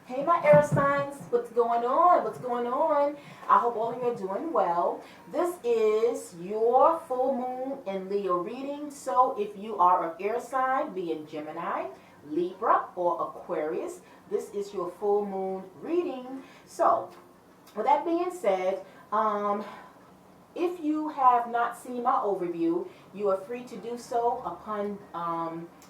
Hey, my air signs, what's going on? What's going on? I hope all of you are doing well. This is your full moon in Leo reading. So, if you are an air sign, being Gemini, Libra, or Aquarius, this is your full moon reading. So, with that being said, if you have not seen my overview, you are free to do so upon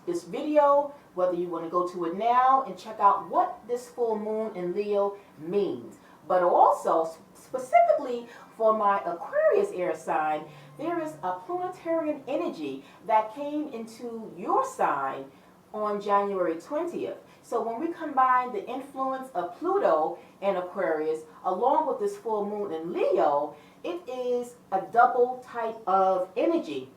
this video, whether you want to go to it now and check out what this full moon in Leo means. But also, specifically for my Aquarius air sign, there is a planetarian energy that came into your sign on January 20th. So when we combine the influence of Pluto and Aquarius along with this full moon in Leo, it is a double type of energy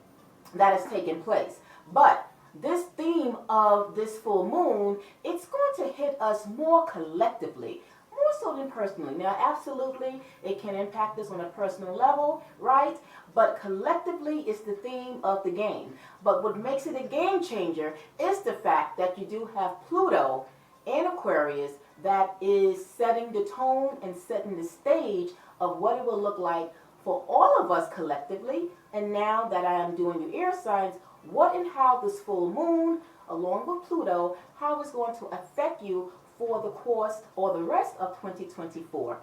that has taken place. But this theme of this full moon, it's going to hit us more collectively, more so than personally. Now, absolutely, it can impact us on a personal level, right? But collectively, it's the theme of the game. But what makes it a game changer is the fact that you do have Pluto in Aquarius that is setting the tone and setting the stage of what it will look like for all of us collectively. And now that I am doing your air signs, what and how this full moon, along with Pluto, how it's going to affect you for the course or the rest of 2024.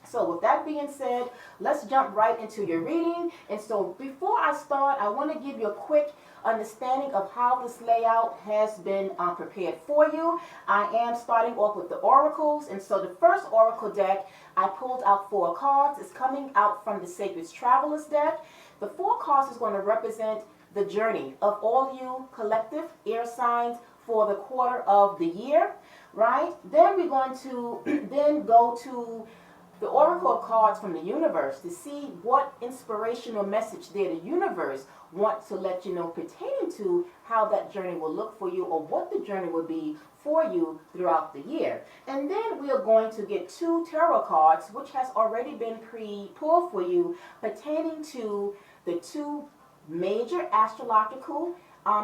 So with that being said, let's jump right into your reading. And so before I start, I want to give you a quick understanding of how this layout has been prepared for you. I am starting off with the oracles. And so the first oracle deck, I pulled out 4 cards. It's coming out from the Sacred Travelers deck. The 4 cards is going to represent the journey of all you collective air signs for the quarter of the year, right? Then we're going to then go to the oracle cards from the universe to see what inspirational message there the universe wants to let you know pertaining to how that journey will look for you or what the journey will be for you throughout the year. And then we are going to get 2 tarot cards which has already been pre-pulled for you pertaining to the 2 major astrological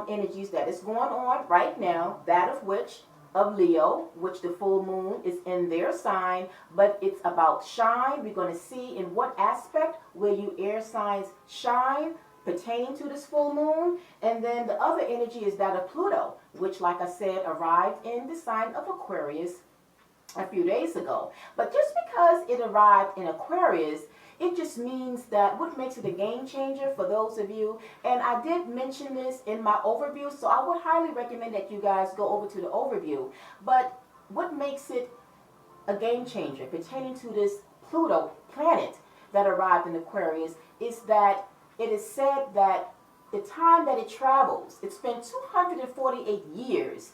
energies that is going on right now, that of which of Leo, which the full moon is in their sign, but it's about shine. We're going to see in what aspect where you air signs shine pertaining to this full moon. And then the other energy is that of Pluto, which, like I said, arrived in the sign of Aquarius a few days ago. But just because it arrived in Aquarius, it just means that what makes it a game changer for those of you, and I did mention this in my overview, so I would highly recommend that you guys go over to the overview. But what makes it a game changer pertaining to this Pluto planet that arrived in Aquarius is that it is said that the time that it travels, it's been 248 years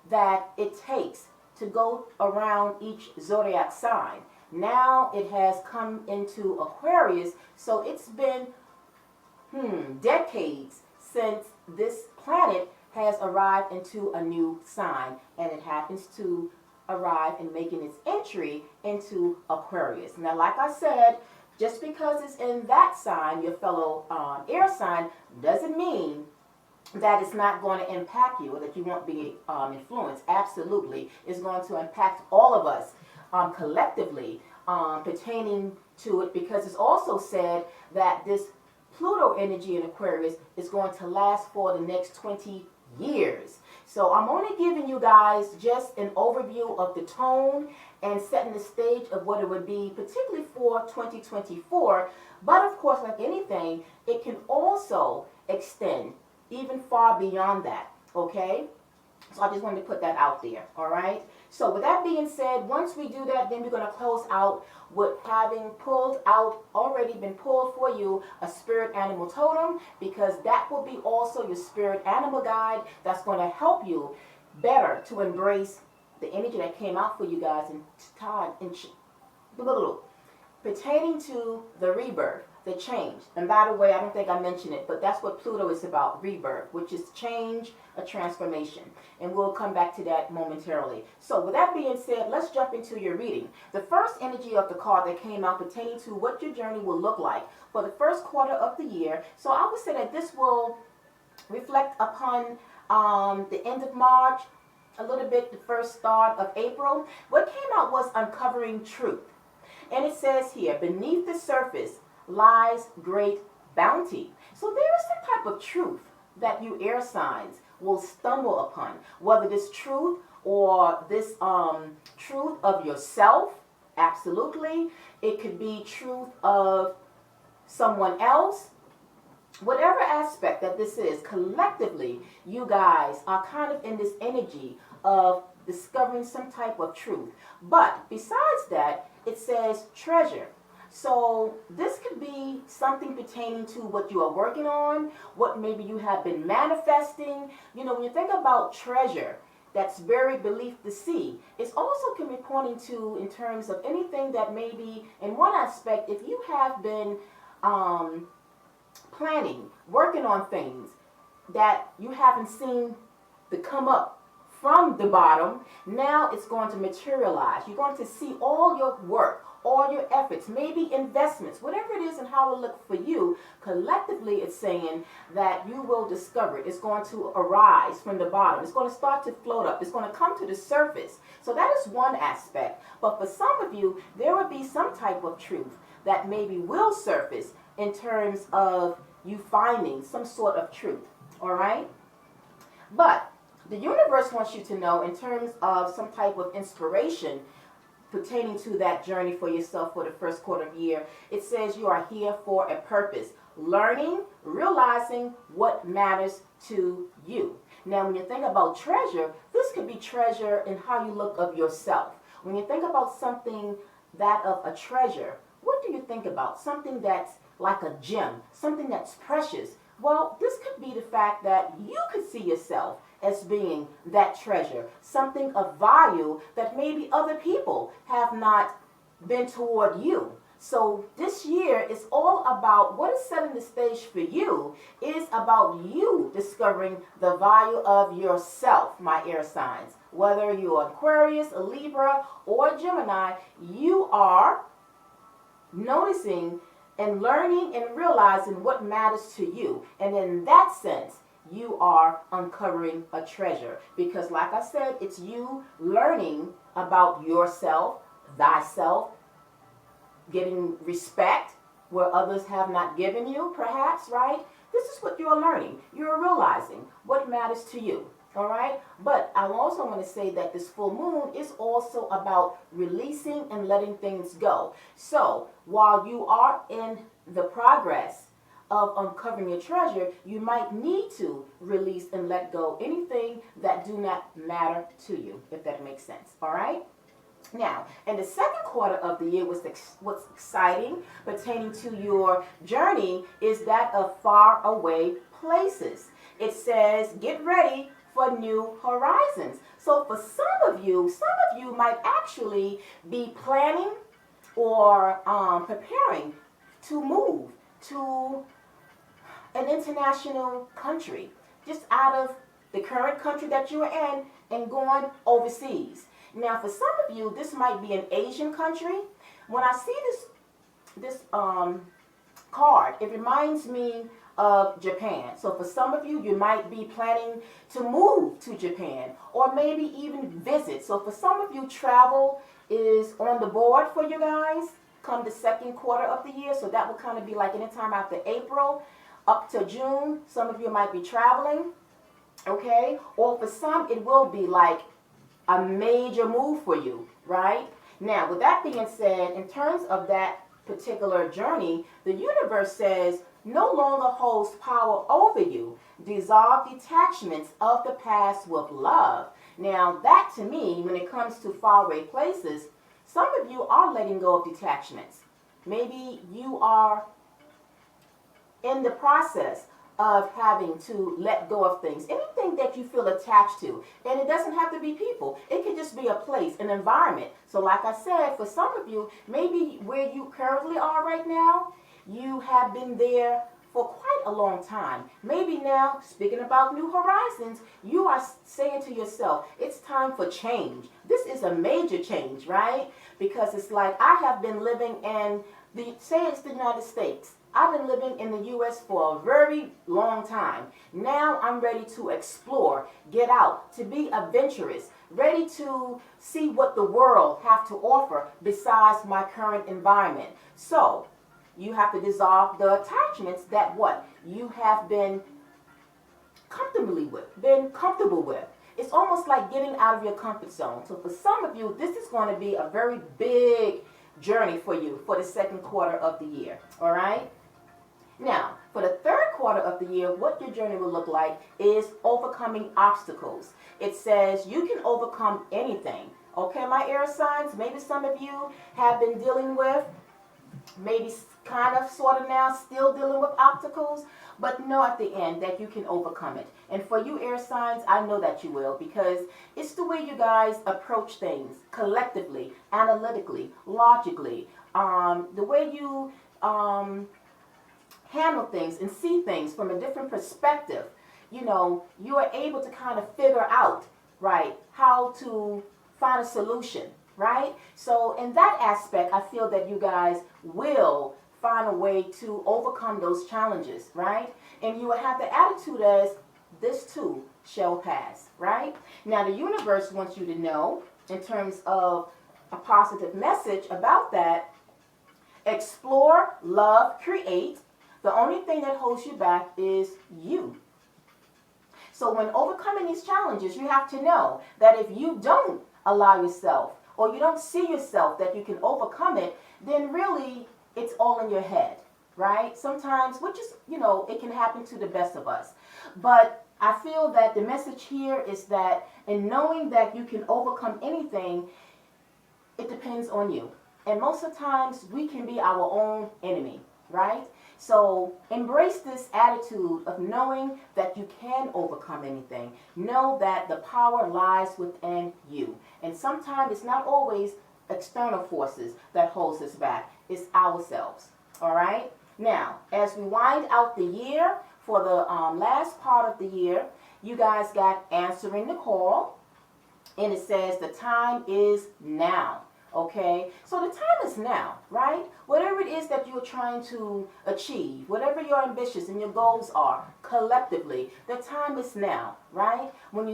that it takes to go around each zodiac sign. Now it has come into Aquarius, so it's been decades since this planet has arrived into a new sign, and it happens to arrive and making its entry into Aquarius. Now, like I said, just because it's in that sign, your fellow air sign, doesn't mean that it's not going to impact you or that you won't be influenced. Absolutely, it's going to impact all of us collectively pertaining to it, because it's also said that this Pluto energy in Aquarius is going to last for the next 20 years. So I'm only giving you guys just an overview of the tone and setting the stage of what it would be, particularly for 2024. But of course, like anything, it can also extend even far beyond that, okay? So I just wanted to put that out there, all right? So with that being said, once we do that, then we're going to close out with having pulled out, already been pulled for you, a spirit animal totem, because that will be also your spirit animal guide that's going to help you better to embrace the energy that came out for you guys in time, pertaining to the rebirth, the change. And by the way, I don't think I mentioned it, but that's what Pluto is about, rebirth, which is change, a transformation. And we'll come back to that momentarily. So with that being said, let's jump into your reading. The first energy of the card that came out pertaining to what your journey will look like for the first quarter of the year. So I would say that this will reflect upon the end of March a little bit the first start of April, what came out was uncovering truth. And it says here, beneath the surface lies great bounty. So there is some type of truth that you air signs will stumble upon, whether this truth or this truth of yourself. Absolutely. It could be truth of someone else. Whatever aspect that this is, collectively, you guys are kind of in this energy of discovering some type of truth. But besides that, it says treasure. So this could be something pertaining to what you are working on, what maybe you have been manifesting. You know, when you think about treasure that's buried beneath the sea, it also can be pointing to in terms of anything that maybe in one aspect, if you have been planning, working on things that you haven't seen to come up from the bottom, now it's going to materialize. You're going to see all your work, all your efforts, maybe investments, whatever it is and how it looks for you. Collectively, it's saying that you will discover it. It's going to arise from the bottom. It's going to start to float up. It's going to come to the surface. So that is one aspect. But for some of you, there will be some type of truth that maybe will surface in terms of you finding some sort of truth. All right? But the universe wants you to know in terms of some type of inspiration pertaining to that journey for yourself for the first quarter of the year. It says you are here for a purpose. Learning, realizing what matters to you. Now, when you think about treasure, this could be treasure in how you look of yourself. When you think about something that of a treasure, what do you think about? Something that's like a gem, something that's precious. Well, this could be the fact that you could see yourself as being that treasure, something of value that maybe other people have not been toward you. So this year is all about what is setting the stage for you is about you discovering the value of yourself, my air signs. Whether you're Aquarius, a Libra, or Gemini, you are noticing and learning and realizing what matters to you. And in that sense, you are uncovering a treasure. Because like I said, it's you learning about yourself, thyself, getting respect where others have not given you, perhaps, right? This is what you're learning. You're realizing what matters to you. All right? But I also want to say that this full moon is also about releasing and letting things go. So while you are in the progress of uncovering your treasure, you might need to release and let go anything that do not matter to you, if that makes sense. All right? Now, in the second quarter of the year, what's exciting pertaining to your journey is that of far away places. It says, get ready for new horizons. So for some of you might actually be planning or preparing to move to an international country, just out of the current country that you're in and going overseas. Now, for some of you, this might be an Asian country. When I see this card, it reminds me of Japan. So for some of you, you might be planning to move to Japan or maybe even visit. So for some of you, travel is on the board for you guys come the second quarter of the year. So that will kind of be like anytime after April up to June. Some of you might be traveling, okay? Or for some, it will be like a major move for you, right? Now, with that being said, in terms of that particular journey, the universe says no longer holds power over you. Dissolve detachments of the past with love. Now, that to me, when it comes to faraway places, some of you are letting go of detachments. Maybe you are in the process of having to let go of things. Anything that you feel attached to. And it doesn't have to be people. It could just be a place, an environment. So like I said, for some of you, maybe where you currently are right now, you have been there for quite a long time. Maybe now, speaking about new horizons, you are saying to yourself, it's time for change. This is a major change, right? Because it's like I have been living in, say it's the United States, I've been living in the U.S. for a very long time. Now I'm ready to explore, get out, to be adventurous, ready to see what the world have to offer besides my current environment. So you have to dissolve the attachments that what you have been comfortable with. It's almost like getting out of your comfort zone. So for some of you, this is going to be a very big journey for you for the second quarter of the year. All right? Now, for the third quarter of the year, what your journey will look like is overcoming obstacles. It says you can overcome anything. Okay, my air signs, maybe some of you have been dealing with, maybe kind of, sort of now, still dealing with obstacles, but know at the end that you can overcome it. And for you air signs, I know that you will, because it's the way you guys approach things collectively, analytically, logically, the way you handle things and see things from a different perspective. You know, you are able to kind of figure out, right, how to find a solution, right? So in that aspect, I feel that you guys will find a way to overcome those challenges, right? And you will have the attitude as, this too shall pass, right? Now the universe wants you to know, in terms of a positive message about that, explore, love, create. The only thing that holds you back is you. So when overcoming these challenges, you have to know that if you don't allow yourself, or you don't see yourself that you can overcome it, then really it's all in your head, right? Sometimes, which is, you know, it can happen to the best of us. But I feel that the message here is that in knowing that you can overcome anything, it depends on you. And most of the times we can be our own enemy, right? So embrace this attitude of knowing that you can overcome anything. Know that the power lies within you. And sometimes it's not always external forces that holds us back. It's ourselves. All right? Now, as we wind out the year, for the last part of the year, you guys got answering the call. And it says the time is now. Okay, so the time is now, right? Whatever it is that you're trying to achieve, whatever your ambitions and your goals are, collectively, the time is now, right? When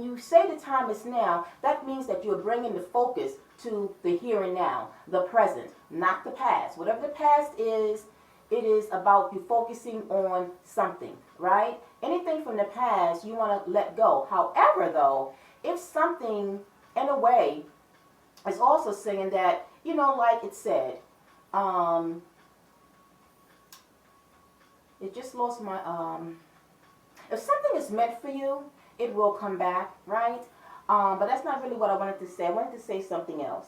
you say the time is now, that means that you're bringing the focus to the here and now, the present, not the past. Whatever the past is, it is about you focusing on something, right? Anything from the past, you want to let go. However, though, if something, in a way, it's also saying that, you know, like it said, it just lost my, if something is meant for you, it will come back, right? But that's not really what I wanted to say. I wanted to say something else.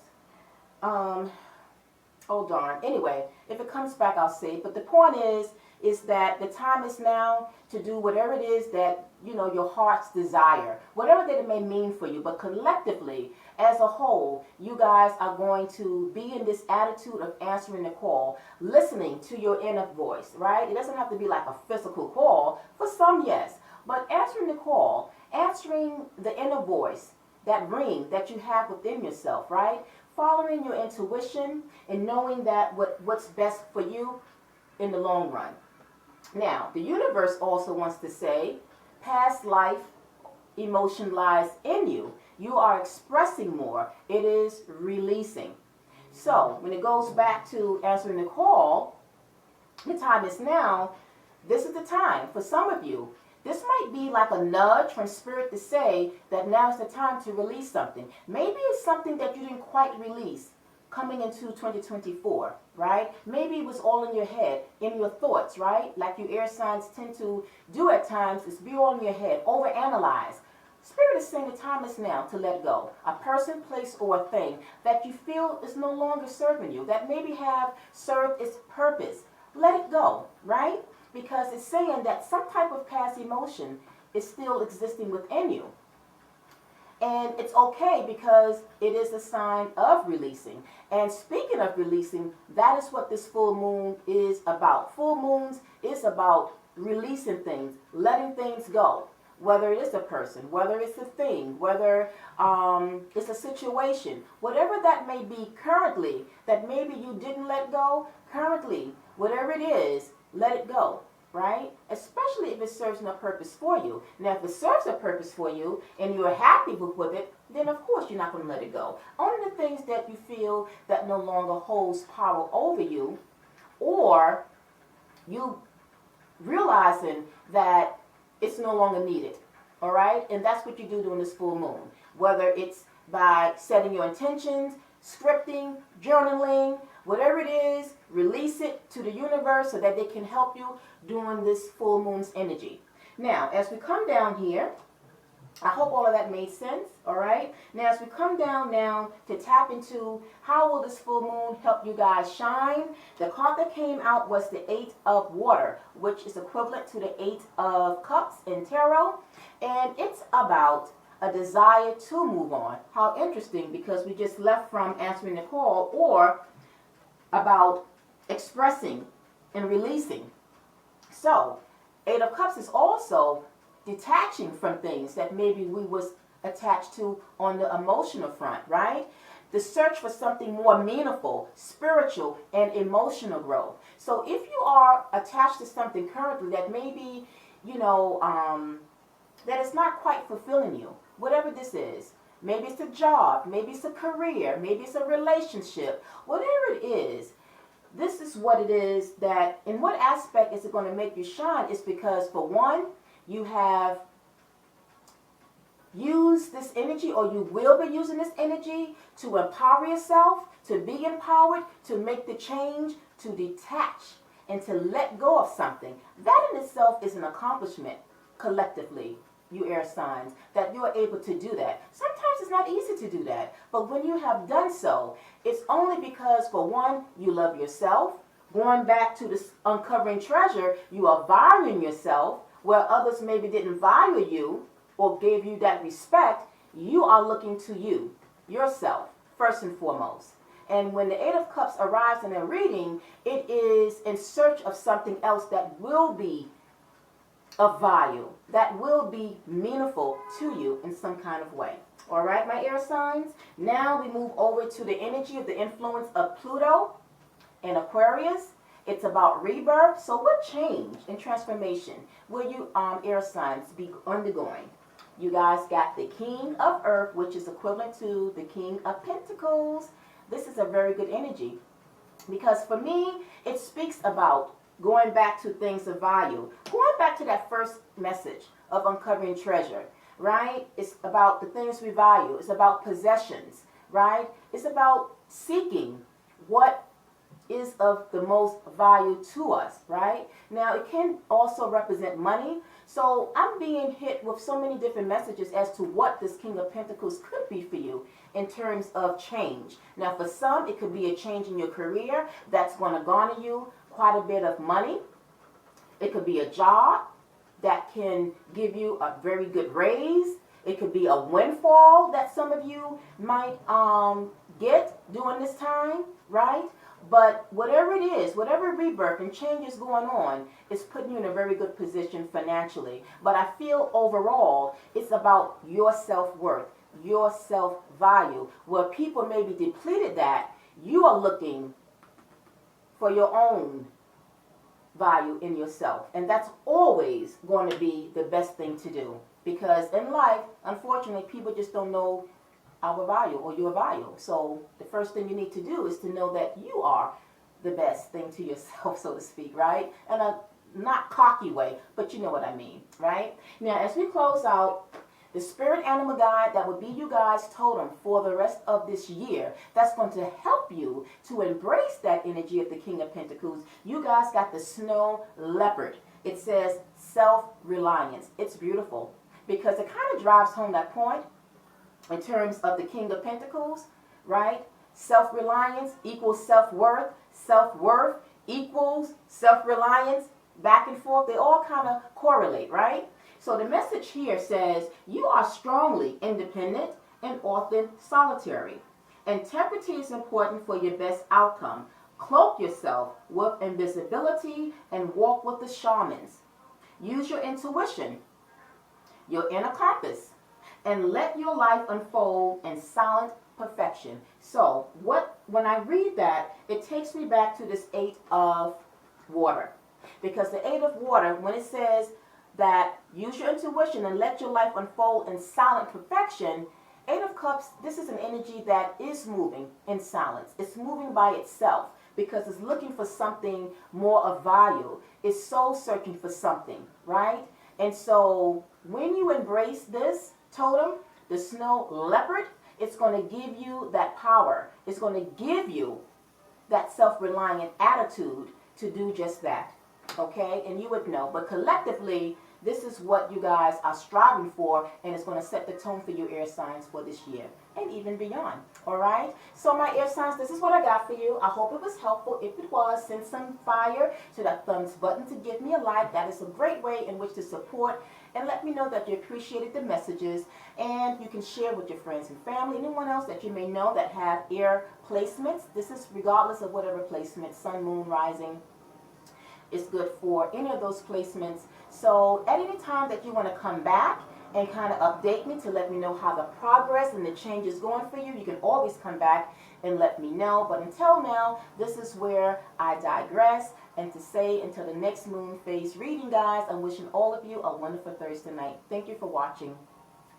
Oh darn. Anyway, if it comes back, I'll say it. But the point is that the time is now to do whatever it is that, you know, your heart's desire, whatever that it may mean for you. But collectively, as a whole, you guys are going to be in this attitude of answering the call, listening to your inner voice, right? It doesn't have to be like a physical call. For some, yes. But answering the call, answering the inner voice, that ring that you have within yourself, right? Following your intuition and knowing that what's best for you in the long run. Now, the universe also wants to say, past life emotion lies in you. You are expressing more. It is releasing. So, when it goes back to answering the call, the time is now. This is the time. For some of you, this might be like a nudge from spirit to say that now is the time to release something. Maybe it's something that you didn't quite release coming into 2024, right? Maybe it was all in your head, in your thoughts, right? Like you air signs tend to do at times, is be all in your head, overanalyze. Spirit is saying the time is now to let go. A person, place, or a thing that you feel is no longer serving you, that maybe have served its purpose. Let it go, right? Because it's saying that some type of past emotion is still existing within you. And it's okay because it is a sign of releasing. And speaking of releasing, that is what this full moon is about. Full moons is about releasing things, letting things go. whether it is a person, whether it's a thing, whether it's a situation, whatever that may be currently, that maybe you didn't let go, currently, whatever it is, let it go, right? Especially if it serves no purpose for you. Now, if it serves a purpose for you and you're happy with it, then of course you're not going to let it go. Only the things that you feel that no longer holds power over you, or you realizing that it's no longer needed, all right? And that's what you do during this full moon, whether it's by setting your intentions, scripting, journaling, whatever it is, release it to the universe so that they can help you during this full moon's energy. Now, as we come down here, I hope all of that made sense, all right? Now, as we come down now to tap into how will this full moon help you guys shine, the card that came out was the Eight of Water, which is equivalent to the Eight of Cups in Tarot, and it's about a desire to move on. How interesting, because we just left from answering the call, or about expressing and releasing. So, Eight of Cups is also detaching from things that maybe we was attached to on the emotional front, right? The search for something more meaningful, spiritual, and emotional growth. So if you are attached to something currently that maybe, that is not quite fulfilling you, whatever this is, maybe it's a job, maybe it's a career, maybe it's a relationship, whatever it is, this is what it is that, in what aspect is it going to make you shine? It's because, for one, you have used this energy, or you will be using this energy to empower yourself, to be empowered, to make the change, to detach, and to let go of something. That in itself is an accomplishment collectively, you air signs, that you are able to do that. Sometimes it's not easy to do that, but when you have done so, it's only because, for one, you love yourself. Going back to this uncovering treasure, you are valuing yourself, where others maybe didn't value you or gave you that respect. You are looking to you, yourself, first and foremost. And when the Eight of Cups arrives in a reading, it is in search of something else that will be of value, that will be meaningful to you in some kind of way. All right, my air signs? Now we move over to the energy of the influence of Pluto and Aquarius. It's about rebirth. So what change and transformation will you air signs be undergoing? You guys got the King of Earth, which is equivalent to the King of Pentacles. This is a very good energy, because for me, it speaks about going back to things of value, going back to that first message of uncovering treasure, right? It's about the things we value. It's about possessions, right? It's about seeking what is of the most value to us, right? Now, it can also represent money. So I'm being hit with so many different messages as to what this King of Pentacles could be for you in terms of change. Now, for some, it could be a change in your career that's going to garner you quite a bit of money. It could be a job that can give you a very good raise. It could be a windfall that some of you might get during this time, right? But whatever it is, whatever rebirth and change is going on, is putting you in a very good position financially. But I feel overall, it's about your self-worth, your self-value. Where people may be depleted that, you are looking for your own value in yourself. And that's always going to be the best thing to do. Because in life, unfortunately, people just don't know our value or your value. So the first thing you need to do is to know that you are the best thing to yourself, so to speak, right? In a not cocky way, but you know what I mean, right? Now, as we close out, the spirit animal guide that would be you guys' totem for the rest of this year, that's going to help you to embrace that energy of the King of Pentacles. You guys got the snow leopard. It says self-reliance. It's beautiful because it kind of drives home that point in terms of the King of Pentacles, right? Self-reliance equals self-worth. Self-worth equals self-reliance. Back and forth, they all kind of correlate, right? So the message here says you are strongly independent and often solitary. Integrity is important for your best outcome. Cloak yourself with invisibility and walk with the shamans. Use your intuition. your inner compass, and let your life unfold in silent perfection. So when I read that, it takes me back to this 8 of water. Because the 8 of water, when it says that use your intuition and let your life unfold in silent perfection, 8 of cups, this is an energy that is moving in silence. It's moving by itself because it's looking for something more of value. It's soul searching for something, right? And so when you embrace this totem, the snow leopard, it's going to give you that power. It's going to give you that self-reliant attitude to do just that. Okay? And you would know. But collectively, this is what you guys are striving for, and it's going to set the tone for your air signs for this year and even beyond. All right? So my air signs, this is what I got for you. I hope it was helpful. If it was, send some fire to that thumbs button to give me a like. That is a great way in which to support and let me know that you appreciated the messages, and you can share with your friends and family, anyone else that you may know that have air placements. This is regardless of whatever placement, sun, moon, rising, is good for any of those placements. So at any time that you want to come back and kind of update me to let me know how the progress and the change is going for you, you can always come back and let me know. But until now, this is where I digress. And to say until the next moon phase reading, guys, I'm wishing all of you a wonderful Thursday night. Thank you for watching.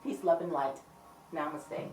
Peace, love, and light. Namaste.